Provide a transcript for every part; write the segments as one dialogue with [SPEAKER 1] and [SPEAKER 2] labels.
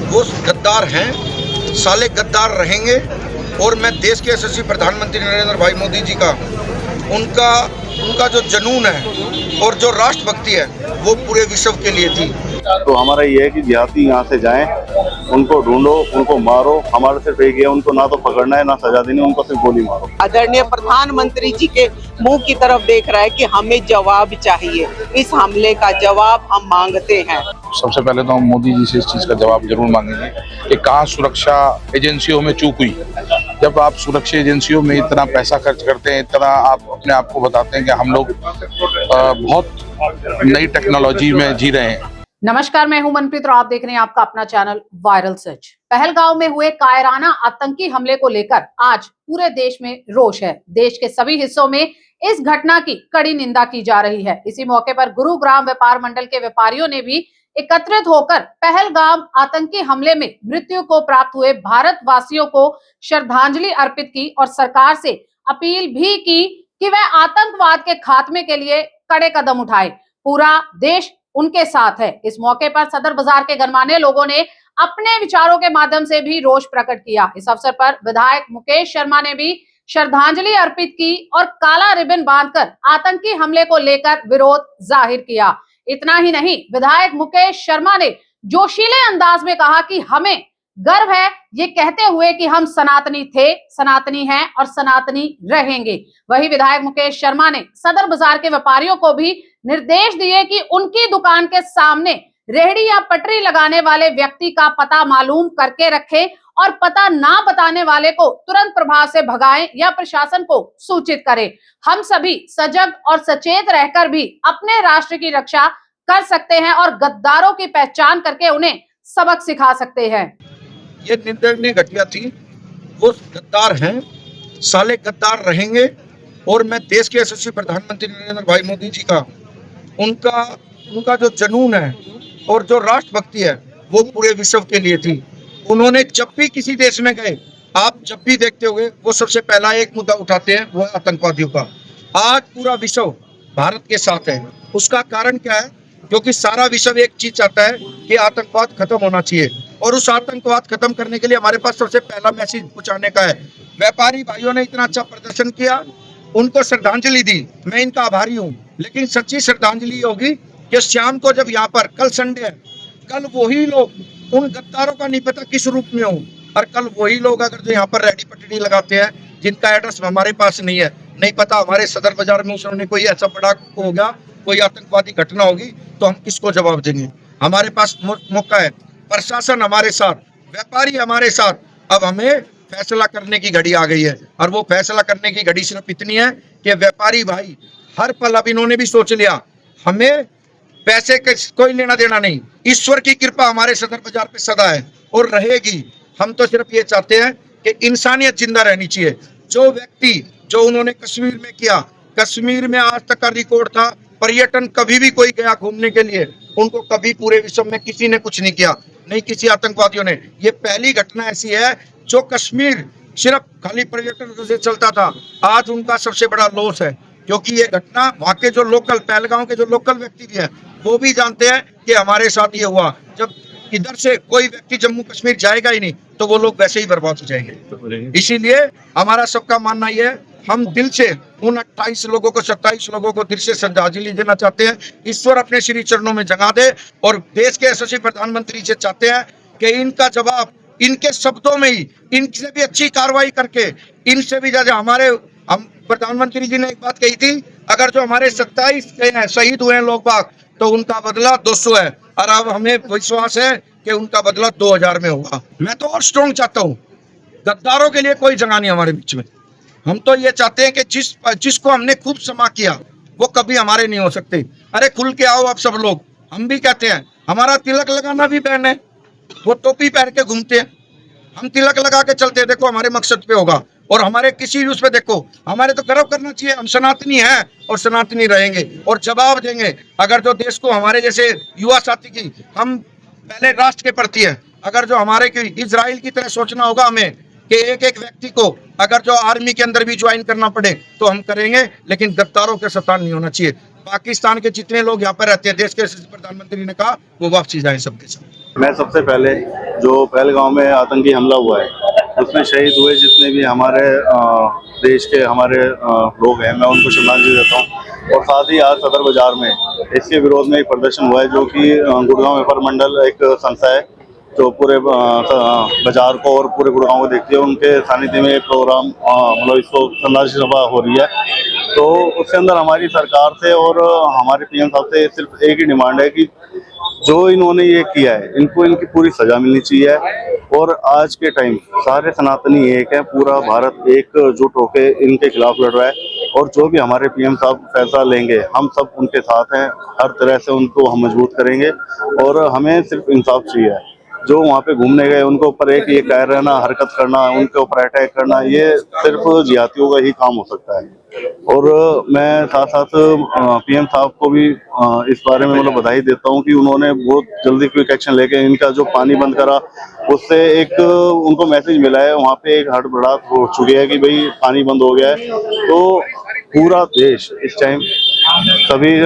[SPEAKER 1] वो गद्दार हैं, साले गद्दार रहेंगे। और मैं देश के यशस्वी प्रधानमंत्री नरेंद्र भाई मोदी जी का उनका जो जुनून है और जो राष्ट्रभक्ति है वो पूरे विश्व के लिए थी।
[SPEAKER 2] तो हमारा ये है कि देहाती यहाँ से जाएं, उनको ढूंढो, उनको मारो। हमारा सिर्फ एक है, उनको ना तो पकड़ना है ना सजा देनी, उनको सिर्फ गोली मारो।
[SPEAKER 3] आदरणीय प्रधानमंत्री जी के मुंह की तरफ देख रहा है कि हमें जवाब चाहिए, इस हमले का जवाब हम मांगते हैं।
[SPEAKER 4] सबसे पहले तो हम मोदी जी से इस चीज का जवाब जरूर मांगेंगे कि कहाँ सुरक्षा एजेंसियों में चूक हुई। जब आप सुरक्षा एजेंसियों में इतना पैसा खर्च करते हैं, इतना आप अपने आप को बताते हैं कि हम लोग बहुत नई टेक्नोलॉजी में जी रहे हैं।
[SPEAKER 5] नमस्कार, मैं हूं मनप्रीत और आप देख रहे हैं आपका अपना चैनल वायरल सच। पहलगांव में हुए कायराना आतंकी हमले को लेकर आज पूरे देश में रोष है। देश के सभी हिस्सों में इस घटना की कड़ी निंदा की जा रही है। इसी मौके पर गुरुग्राम व्यापार मंडल के व्यापारियों ने भी एकत्रित होकर पहलगाम आतंकी हमले में मृत्यु को प्राप्त हुए भारतवासियों को श्रद्धांजलि अर्पित की और सरकार से अपील भी की कि वह आतंकवाद के खात्मे के लिए कड़े कदम उठाए। पूरा देश उनके साथ है। इस मौके पर सदर बाजार के गणमान्य लोगों ने अपने विचारों के माध्यम से भी रोष प्रकट किया। इस अवसर पर विधायक मुकेश शर्मा ने भी श्रद्धांजलि अर्पित की और काला रिबन बांधकर आतंकी हमले को लेकर विरोध जाहिर किया। इतना ही नहीं, विधायक मुकेश शर्मा ने जोशीले अंदाज में कहा कि हमें गर्व है ये कहते हुए कि हम सनातनी थे, सनातनी हैं और सनातनी रहेंगे। वही विधायक मुकेश शर्मा ने सदर बाजार के व्यापारियों को भी निर्देश दिए कि उनकी दुकान के सामने रेहड़ी या पटरी लगाने वाले व्यक्ति का पता मालूम करके रखें और पता ना बताने वाले को तुरंत प्रभाव से भगाएं या प्रशासन को सूचित करें। हम सभी सजग और सचेत रहकर भी अपने राष्ट्र की रक्षा कर सकते हैं और गद्दारों की पहचान करके उन्हें सबक सिखा सकते हैं।
[SPEAKER 1] ये निंदनीय घटना थी। वो गद्दार हैं, साले गद्दार रहेंगे। और मैं देश के यशस्वी प्रधानमंत्री नरेंद्र भाई मोदी जी का उनका जो जुनून है और जो राष्ट्रभक्ति है वो पूरे विश्व के लिए थी। उन्होंने जब भी किसी देश में गए, आप जब भी देखते होंगे, वो सबसे पहला एक मुद्दा उठाते हैं, वो आतंकवादियों का। आज पूरा विश्व भारत के साथ है। उसका कारण क्या है? क्योंकि सारा विश्व एक चीज चाहता है कि आतंकवाद खत्म होना चाहिए। और उस आतंकवाद खत्म करने के लिए हमारे पास सबसे पहला मैसेज पहुंचाने का है। व्यापारी भाइयों ने इतना अच्छा प्रदर्शन किया, उनको श्रद्धांजलि दी, मैं इनका आभारी हूँ। लेकिन सच्ची श्रद्धांजलि होगी कि शाम को जब यहाँ पर, कल संडे है, कल वही लोग, उन गद्दारों का नहीं पता किस रूप में हो, और कल वही लोग अगर जो यहाँ पर रेडी पटड़ी लगाते हैं, जिनका एड्रेस हमारे पास नहीं है, नहीं पता हमारे सदर बाजार में उन्होंने कोई ऐसा बड़ा हो गया, कोई आतंकवादी घटना होगी, तो हम किसको जवाब देंगे? हमारे पास मौका है, प्रशासन हमारे साथ, व्यापारी हमारे साथ। अब हमें फैसला करने की घड़ी आ गई है। और वो फैसला करने की घड़ी सिर्फ इतनी है कि व्यापारी भाई हर पल, अब इन्होंने भी सोच लिया, हमें पैसे का कोई लेना देना नहीं, ईश्वर की कृपा हमारे सदर बाजार पे सदा है और रहेगी। हम तो सिर्फ ये चाहते हैं कि इंसानियत जिंदा रहनी चाहिए। जो व्यक्ति, जो उन्होंने कश्मीर में किया, कश्मीर में आज तक का रिकॉर्ड था, पर्यटन कभी भी कोई गया घूमने के लिए, उनको कभी पूरे विश्व में किसी ने कुछ नहीं किया, नहीं किसी आतंकवादियों ने। ये पहली घटना ऐसी है जो कश्मीर सिर्फ खाली पर्यटन से चलता था, आज उनका सबसे बड़ा लॉस है। क्योंकि ये घटना वहाँ के जो लोकल, पहलगांव के जो लोकल व्यक्ति भी हैं, वो भी जानते हैं कि हमारे साथ ये हुआ। जब इधर से कोई व्यक्ति जम्मू कश्मीर जाएगा ही नहीं, तो वो लोग वैसे ही बर्बाद हो जाएंगे। इसीलिए हमारा सबका मानना ये है, हम दिल से उन 27 लोगों को दिल से श्रद्धांजलि देना चाहते हैं। ईश्वर अपने श्री चरणों में जगा दे। और देश के यशस्वी प्रधानमंत्री से चाहते हैं कि इनका जवाब इनके शब्दों में ही, इनसे भी अच्छी कार्रवाई करके, इनसे भी ज्यादा हम प्रधानमंत्री जी ने एक बात कही थी, अगर जो हमारे 27 शहीद हुए हैं लोग बाग, तो उनका बदला 200 है। और अब हमें विश्वास है कि उनका बदला 2000 में होगा। मैं तो और स्ट्रॉन्ग चाहता हूँ, गद्दारों के लिए कोई जगह नहीं हमारे बीच में। हम तो ये चाहते हैं कि जिसको हमने खूब क्षमा किया, वो कभी हमारे नहीं हो सकते। अरे खुल के आओ आप सब लोग। हम भी कहते हैं, हमारा तिलक लगाना भी बैन है, वो टोपी पहन के घूमते हैं, हम तिलक लगा के चलते हैं, देखो हमारे मकसद पे होगा। और हमारे किसी उस पे देखो, हमारे तो गर्व करना चाहिए, हम सनातनी हैं और सनातनी रहेंगे और जवाब देंगे। अगर जो देश को, हमारे जैसे युवा साथी की, हम पहले राष्ट्र के प्रति है, अगर जो हमारे की इजराइल की तरह सोचना होगा हमें कि एक एक व्यक्ति को अगर जो आर्मी के अंदर भी ज्वाइन करना पड़े तो हम करेंगे, लेकिन गद्दारों के सतान नहीं होना चाहिए। पाकिस्तान के जितने लोग यहाँ पर रहते हैं, देश के प्रधानमंत्री ने कहा वो वापसी जाए सबके साथ।
[SPEAKER 2] मैं सबसे पहले जो पहलगाम में आतंकी हमला हुआ है उसमें शहीद हुए जितने भी हमारे देश के हमारे लोग हैं, मैं उनको श्रद्धांजलि देता हूँ। और साथ ही आज सदर बाजार में इसके विरोध में एक प्रदर्शन हुआ है, जो कि गुड़गांव व्यापार मंडल एक संस्था है जो पूरे बाजार को और पूरे गुड़गांव को देखती है। उनके सानिध्य में एक प्रोग्राम मतलब इसको श्रद्धांजलि सभा हो रही है। तो उसके अंदर हमारी सरकार से और हमारे पीएम साहब से सिर्फ एक ही डिमांड है कि जो इन्होंने ये किया है इनको इनकी पूरी सजा मिलनी चाहिए। और आज के टाइम सारे सनातनी एक है, पूरा भारत एकजुट होकर इनके खिलाफ लड़ रहा है। और जो भी हमारे पीएम साहब फैसला लेंगे हम सब उनके साथ हैं, हर तरह से उनको हम मजबूत करेंगे। और हमें सिर्फ इंसाफ चाहिए। जो वहाँ पे घूमने गए उनके ऊपर एक ये कायराना हरकत करना, उनके ऊपर अटैक करना, ये सिर्फ जिहादियों का ही काम हो सकता है। और मैं साथ साथ पीएम साहब को भी इस बारे में मतलब बधाई देता हूँ कि उन्होंने बहुत जल्दी क्विक एक्शन लेके इनका जो पानी बंद करा, उससे एक उनको मैसेज मिला है। वहाँ पे एक हड़बड़ाहट हो चुकी है कि भाई पानी बंद हो गया है। तो पूरा देश इस टाइम सभी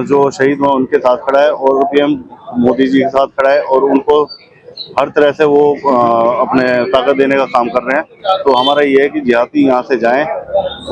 [SPEAKER 2] जो शहीद हुए उनके साथ खड़ा है और पीएम मोदी जी के साथ खड़ा है और उनको हर तरह से वो अपने ताकत देने का काम कर रहे हैं। तो हमारा ये है कि जिहादी यहाँ से जाएं,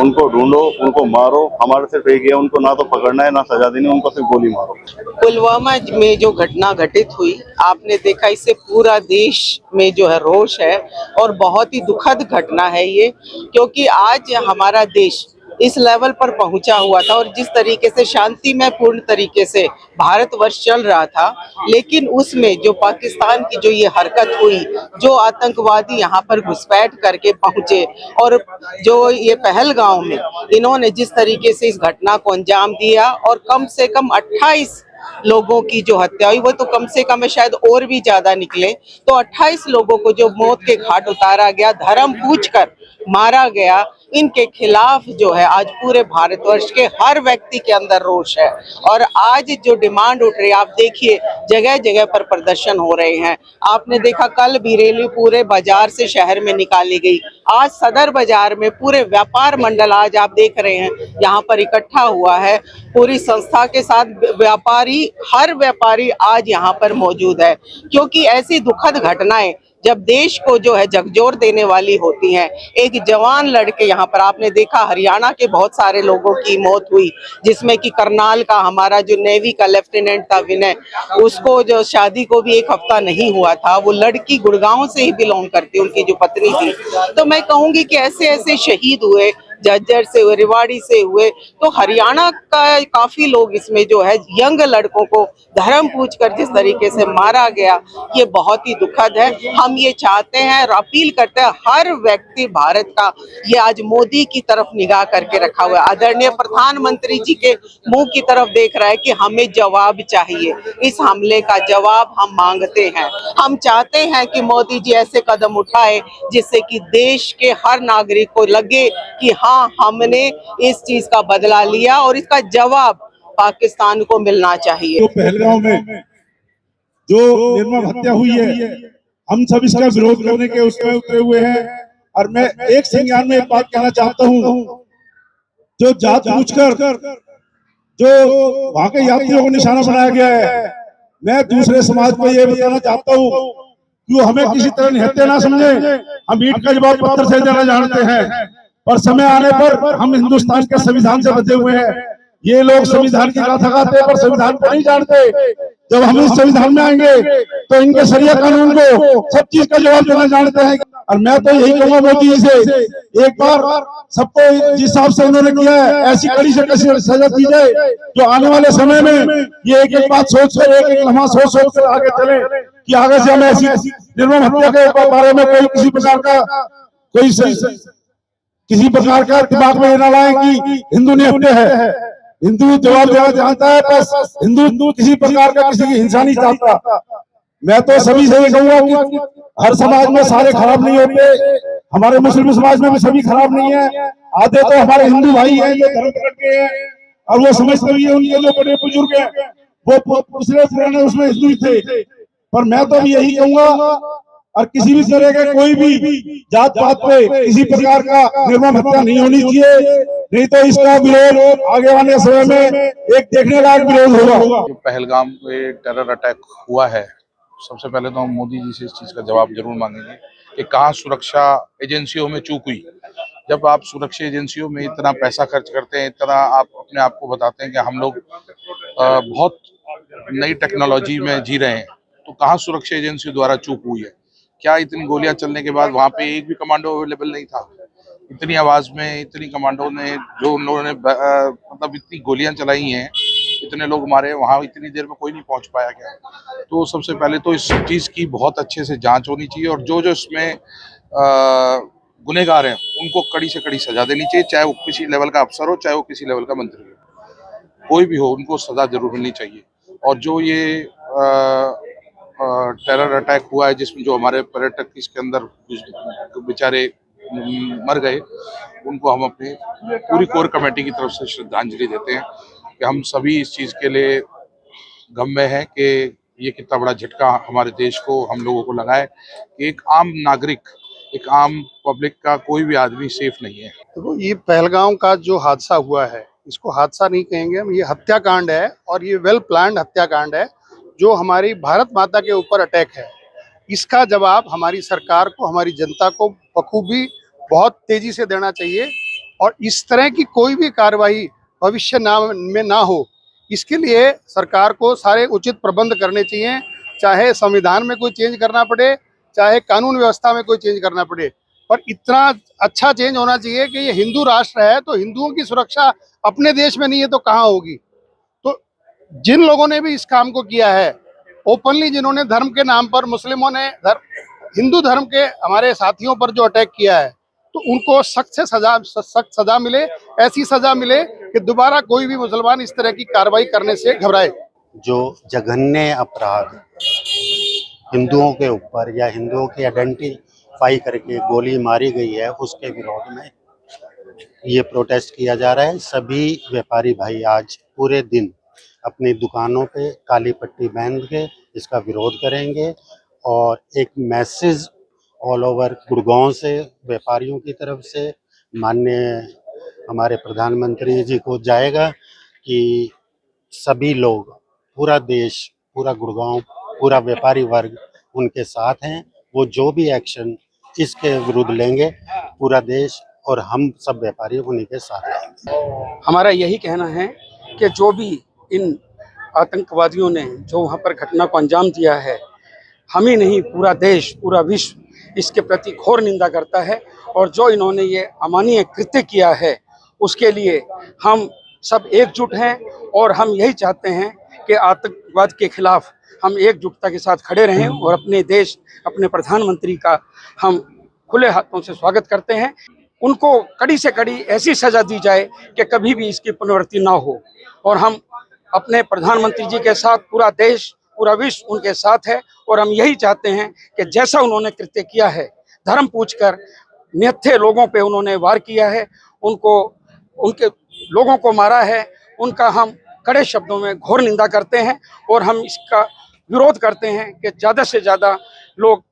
[SPEAKER 2] उनको ढूंढो, उनको मारो। हमारा सिर्फ एक ही है, उनको ना तो पकड़ना है ना सजा देनी, उनको सिर्फ गोली मारो।
[SPEAKER 3] पुलवामा में जो घटना घटित हुई, आपने देखा, इससे पूरा देश में जो है रोष है और बहुत ही दुखद घटना है ये, क्योंकि आज हमारा देश इस लेवल पर पहुंचा हुआ था और जिस तरीके से शांतिमय पूर्ण तरीके से भारतवर्ष चल रहा था, लेकिन उसमें जो पाकिस्तान की जो ये हरकत हुई, जो आतंकवादी यहाँ पर घुसपैठ करके पहुंचे और जो ये पहलगाम में इन्होंने जिस तरीके से इस घटना को अंजाम दिया और कम से कम 28 लोगों की जो हत्या हुई, वो तो कम से कम है, शायद और भी ज्यादा निकले। तो 28 लोगों को जो मौत के घाट उतारा गया, धर्म पूछकर मारा गया, इनके खिलाफ जो है आज पूरे भारतवर्ष के हर व्यक्ति के अंदर रोष है। और आज जो डिमांड उठ रही है, आप देखिए जगह जगह पर प्रदर्शन हो रहे हैं। आपने देखा कल भी रैली पूरे बाजार से शहर में निकाली गई। आज सदर बाजार में पूरे व्यापार मंडल, आज आप देख रहे हैं यहाँ पर इकट्ठा हुआ है, पूरी संस्था के साथ व्यापारी, हर व्यापारी आज यहाँ पर मौजूद है। क्योंकि ऐसी दुखद घटनाएं जब देश को जो है झकझोर देने वाली होती हैं। एक जवान लड़के, यहाँ पर आपने देखा हरियाणा के बहुत सारे लोगों की मौत हुई, जिसमें कि करनाल का हमारा जो नेवी का लेफ्टिनेंट था विनय, उसको जो शादी को भी एक हफ्ता नहीं हुआ था, वो लड़की गुड़गांव से ही बिलोंग करती, उनकी जो पत्नी थी। तो मैं कहूंगी कि ऐसे ऐसे शहीद हुए, झज्जर से हुए, रेवाड़ी से हुए, तो हरियाणा का काफी लोग इसमें जो है यंग लड़कों को धर्म पूछकर जिस तरीके से मारा गया, ये बहुत ही दुखद है। हम ये चाहते हैं और अपील करते हैं, हर व्यक्ति भारत का ये आज मोदी की तरफ निगाह करके रखा हुआ है, आदरणीय प्रधानमंत्री जी के मुंह की तरफ देख रहा है कि हमें जवाब चाहिए, इस हमले का जवाब हम मांगते हैं। हम चाहते हैं कि मोदी जी ऐसे कदम उठाए जिससे कि देश के हर नागरिक को लगे कि हाँ, हमने इस चीज का बदला लिया और इसका जवाब पाकिस्तान को मिलना चाहिए।
[SPEAKER 6] तो पहलगाम में जो निर्मम हत्या हुई है, हम सब इसका विरोध करने के उसमें उतरे हुए हैं। और मैं एक संज्ञान में एक बात कहना चाहता हूँ, जो जात पूछकर जो वहां के यात्रियों को निशाना बनाया गया है, मैं दूसरे समाज को ये बताना चाहता हूँ कि हमें किसी तरह निहत्थे ना समझे। हम ईंट का जवाब पत्थर से देना जानते हैं, पर समय आने पर हम हिंदुस्तान के संविधान से बचे हुए हैं। ये लोग संविधान की गाथा गाते हैं पर संविधान को नहीं जानते। जब हम इस संविधान में आएंगे तो इनके शरिया कानून को सब चीज का जवाब देना जानते हैं। और मैं तो यही कहूंगा मोदी जी से, एक बार सबको जिस हिसाब से उन्होंने किया है, ऐसी कड़ी से कड़ी सजा दी जाए जो आने वाले समय में ये एक एक बात सोच कर, एक एक लम्हा सोच सोच कर आगे चले कि आगे से हमें ऐसी निर्मम हत्या के बारे में कोई किसी प्रकार का दिमाग में ना लाए कि हिंदू ने हत्या है। हिंदू जवाब देना जानता है, बस हिंदू किसी प्रकार का किसी की हिंसा नहीं चाहता। मैं तो सभी से ये कहूंगा कि हर समाज में सारे खराब नहीं होते, हमारे मुस्लिम समाज में भी सभी खराब नहीं है। आधे तो हमारे हिंदू भाई हैं जो धर्म पकड़ते हैं और वो समझते हुए उनके जो बड़े बुजुर्ग हैं वो पिछले पुराने उसमें हिंदू ही थे। पर मैं तो अभी यही कहूंगा, और किसी भी तरह के कोई भी जात पात पे किसी प्रकार का निर्मम हत्या नहीं होनी चाहिए, नहीं तो इसका विरोध आगे आने समय में एक देखने लायक विरोध होगा।
[SPEAKER 4] जो पहलगाम पे टेरर अटैक हुआ है सबसे पहले तो हम मोदी जी से इस चीज का जवाब जरूर मांगेंगे कि कहाँ सुरक्षा एजेंसियों में चूक हुई। जब आप सुरक्षा एजेंसियों में इतना पैसा खर्च करते हैं, इतना आप अपने आप को बताते हैं कि हम लोग बहुत नई टेक्नोलॉजी में जी रहे हैं, तो कहाँ सुरक्षा एजेंसियों द्वारा चूक हुई है? क्या इतनी गोलियां चलने के बाद वहां पे एक भी कमांडो अवेलेबल नहीं था? इतनी आवाज में इतनी कमांडो ने जो उन लोगों ने मतलब इतनी गोलियां चलाई हैं, इतने लोग मारे, वहां इतनी देर में कोई नहीं पहुंच पाया क्या? तो सबसे पहले तो इस चीज की बहुत अच्छे से जांच होनी चाहिए और जो जो इसमें गुनहगार हैं उनको कड़ी से कड़ी सजा देनी चाहिए, चाहे वो किसी लेवल का अफसर हो, चाहे वो किसी लेवल का मंत्री हो, कोई भी हो, उनको सजा जरूर मिलनी चाहिए। और जो ये टेरर अटैक हुआ है जिसमें जो हमारे पर्यटक इसके अंदर बेचारे मर गए, उनको हम अपनी पूरी कोर कमेटी की तरफ से श्रद्धांजलि देते हैं कि हम सभी इस चीज़ के लिए गम में हैं कि ये कितना बड़ा झटका हमारे देश को, हम लोगों को लगा है कि एक आम नागरिक, एक आम पब्लिक का कोई भी आदमी सेफ नहीं है।
[SPEAKER 7] देखो, ये पहलगाम का जो हादसा हुआ है, इसको हादसा नहीं कहेंगे हम, ये हत्याकांड है और ये वेल प्लान्ड हत्याकांड है जो हमारी भारत माता के ऊपर अटैक है। इसका जवाब हमारी सरकार को, हमारी जनता को बखूबी बहुत तेजी से देना चाहिए और इस तरह की कोई भी कार्रवाई भविष्य में ना हो, इसके लिए सरकार को सारे उचित प्रबंध करने चाहिए, चाहे संविधान में कोई चेंज करना पड़े, चाहे कानून व्यवस्था में कोई चेंज करना पड़े, पर इतना अच्छा चेंज होना चाहिए कि ये हिंदू राष्ट्र है तो हिंदुओं की सुरक्षा अपने देश में नहीं है तो कहाँ होगी। तो जिन लोगों ने भी इस काम को किया है ओपनली, जिन्होंने धर्म के नाम पर, मुस्लिमों ने हिंदू धर्म के हमारे साथियों पर जो अटैक किया है, तो उनको सख्त सजा मिले, ऐसी सजा मिले कि दोबारा कोई भी मुसलमान इस तरह की कार्रवाई करने से घबराए।
[SPEAKER 8] जो जघन्य अपराध हिंदुओं के ऊपर या हिंदुओं की आइडेंटिफाई करके गोली मारी गई है, उसके विरोध में ये प्रोटेस्ट किया जा रहा है। सभी व्यापारी भाई आज पूरे दिन अपनी दुकानों पे काली पट्टी बांध के इसका विरोध करेंगे और एक मैसेज ऑल ओवर गुड़गांव से व्यापारियों की तरफ से माननीय हमारे प्रधानमंत्री जी को जाएगा कि सभी लोग, पूरा देश, पूरा गुड़गांव, पूरा व्यापारी वर्ग उनके साथ हैं। वो जो भी एक्शन इसके विरुद्ध लेंगे, पूरा देश और हम सब व्यापारी उन्हीं के साथ रहेंगे।
[SPEAKER 9] हमारा यही कहना है कि जो भी इन आतंकवादियों ने जो वहाँ पर घटना को अंजाम दिया है, हम ही नहीं पूरा देश, पूरा विश्व इसके प्रति घोर निंदा करता है और जो इन्होंने ये अमानवीय कृत्य किया है उसके लिए हम सब एकजुट हैं और हम यही चाहते हैं कि आतंकवाद के खिलाफ हम एकजुटता के साथ खड़े रहें और अपने देश, अपने प्रधानमंत्री का हम खुले हाथों से स्वागत करते हैं। उनको कड़ी से कड़ी ऐसी सजा दी जाए कि कभी भी इसकी पुनरावृत्ति ना हो और हम अपने प्रधानमंत्री जी के साथ, पूरा देश, पूरा विश्व उनके साथ है और हम यही चाहते हैं कि जैसा उन्होंने कृत्य किया है, धर्म पूछकर निहत्थे लोगों पे उन्होंने वार किया है, उनके लोगों को मारा है, उनका हम कड़े शब्दों में घोर निंदा करते हैं और हम इसका विरोध करते हैं कि ज़्यादा से ज़्यादा लोग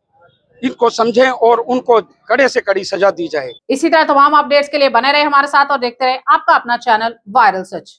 [SPEAKER 9] इनको समझें और उनको कड़े से कड़ी सजा दी जाए।
[SPEAKER 5] इसी तरह तमाम अपडेट्स के लिए बने रहे हमारे साथ और देखते रहे आपका अपना चैनल वायरल सच।